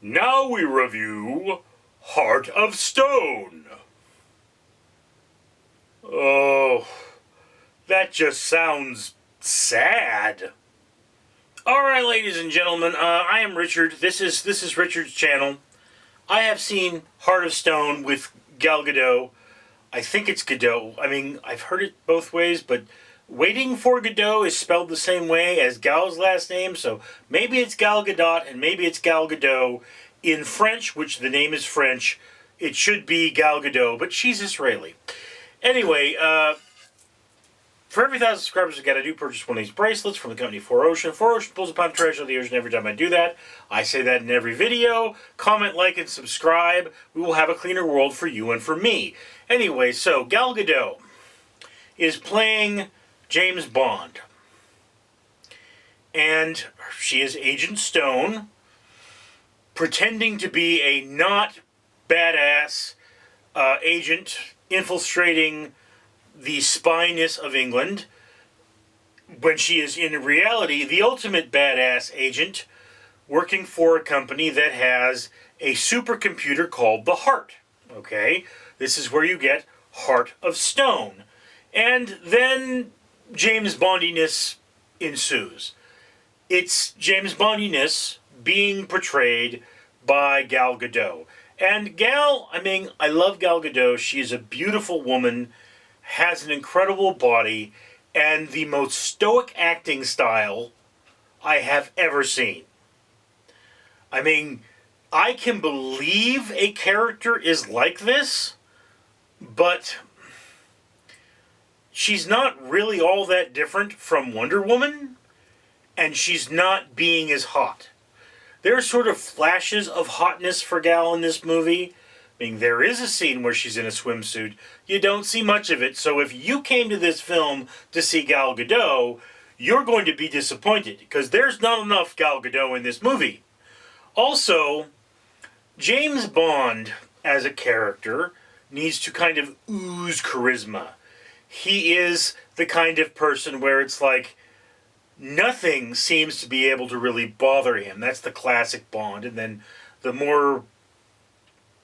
Now we review Heart of Stone. Oh, that just sounds sad. Alright, ladies and gentlemen, I am Richard. This is Richard's channel. I have seen Heart of Stone with Gal Gadot. I think it's Gadot. I mean, I've heard it both ways, but Waiting for Gadot is spelled the same way as Gal's last name, so maybe it's Gal Gadot and maybe it's Gal Gadot. In French, which the name is French, it should be Gal Gadot, but she's Israeli. Anyway, for every 1,000 subscribers I do purchase one of these bracelets from the company 4Ocean. 4Ocean pulls upon treasure of the ocean every time I do that. I say that in every video. Comment, like, and subscribe. We will have a cleaner world for you and for me. Anyway, so Gal Gadot is playing James Bond. And she is Agent Stone, pretending to be a not badass agent infiltrating the spyness of England, when she is in reality the ultimate badass agent working for a company that has a supercomputer called the Heart. Okay? This is where you get Heart of Stone. And then James Bondiness ensues. It's James Bondiness being portrayed by Gal Gadot. And Gal, I mean, I love Gal Gadot. She is a beautiful woman, has an incredible body, and the most stoic acting style I have ever seen. I mean, I can believe a character is like this, but she's not really all that different from Wonder Woman, and she's not being as hot. There are sort of flashes of hotness for Gal in this movie. I mean, there is a scene where she's in a swimsuit. You don't see much of it, so if you came to this film to see Gal Gadot, you're going to be disappointed, because there's not enough Gal Gadot in this movie. Also, James Bond, as a character, needs to kind of ooze charisma. He is the kind of person where it's like, nothing seems to be able to really bother him. That's the classic Bond. And then the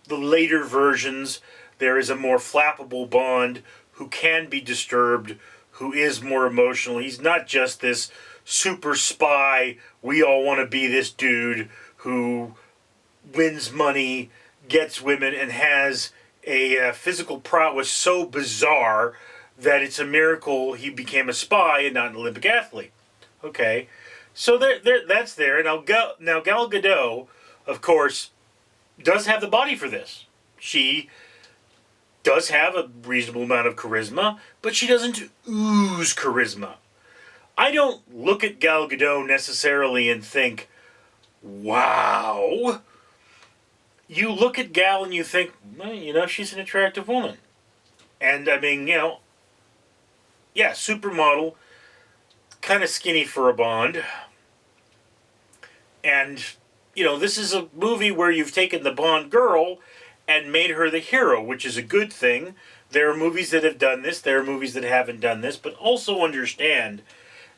later versions, there is a more flappable Bond who can be disturbed, who is more emotional. He's not just this super spy, we all want to be this dude who wins money, gets women, and has a physical prowess so bizarre that it's a miracle he became a spy and not an Olympic athlete. Okay, so that's there. Now Gal Gadot, of course, does have the body for this. She does have a reasonable amount of charisma, but she doesn't ooze charisma. I don't look at Gal Gadot necessarily and think, wow. You look at Gal and you think, well, you know, she's an attractive woman. And, I mean, you know, yeah, supermodel, kind of skinny for a Bond. And, you know, this is a movie where you've taken the Bond girl and made her the hero, which is a good thing. There are movies that have done this. There are movies that haven't done this. But also understand,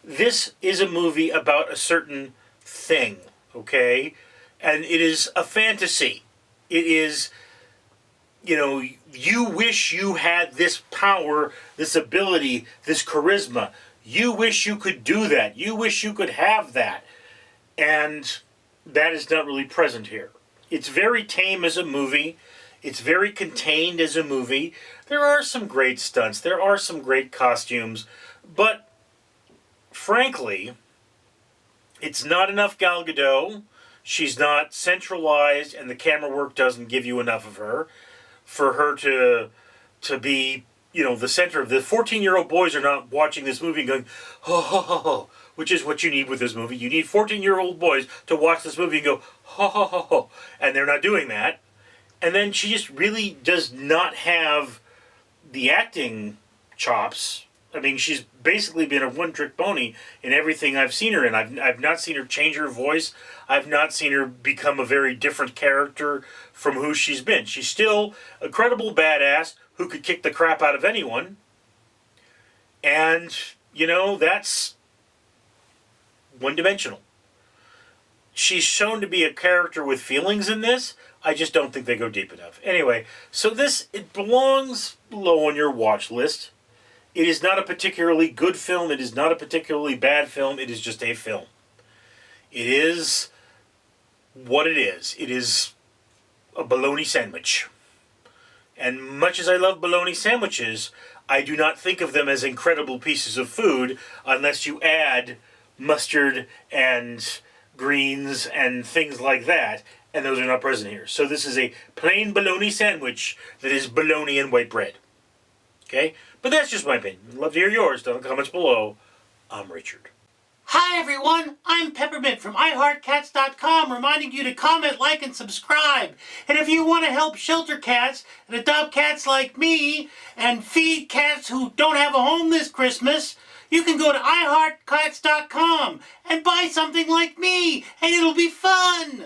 this is a movie about a certain thing, okay? And it is a fantasy. It is, you know, you wish you had this power, this ability, this charisma. You wish you could do that. You wish you could have that. And that is not really present here. It's very tame as a movie. It's very contained as a movie. There are some great stunts. There are some great costumes. But, frankly, it's not enough Gal Gadot. She's not centralized, and the camera work doesn't give you enough of her for her to be, you know, the center of the 14-year-old boys are not watching this movie and going, ho, ho, ho, ho, which is what you need with this movie. You need 14-year-old boys to watch this movie and go, ho, ho, ho, ho, and they're not doing that. And then she just really does not have the acting chops. I mean, she's basically been a one-trick pony in everything I've seen her in. I've not seen her change her voice. I've not seen her become a very different character from who she's been. She's still a credible badass who could kick the crap out of anyone. And, you know, that's one-dimensional. she's shown to be a character with feelings in this. I just don't think they go deep enough. Anyway, so it belongs low on your watch list. It is not a particularly good film. It is not a particularly bad film. It is just a film. It is what it is. It is a bologna sandwich. And much as I love bologna sandwiches, I do not think of them as incredible pieces of food unless you add mustard and greens and things like that, and those are not present here. So this is a plain bologna sandwich that is bologna and white bread. Okay? But that's just my opinion. I'd love to hear yours down in the comments below. I'm Richard. Hi everyone, I'm Peppermint from iHeartCats.com reminding you to comment, like, and subscribe. And if you want to help shelter cats and adopt cats like me and feed cats who don't have a home this Christmas, you can go to iHeartCats.com and buy something like me and it'll be fun!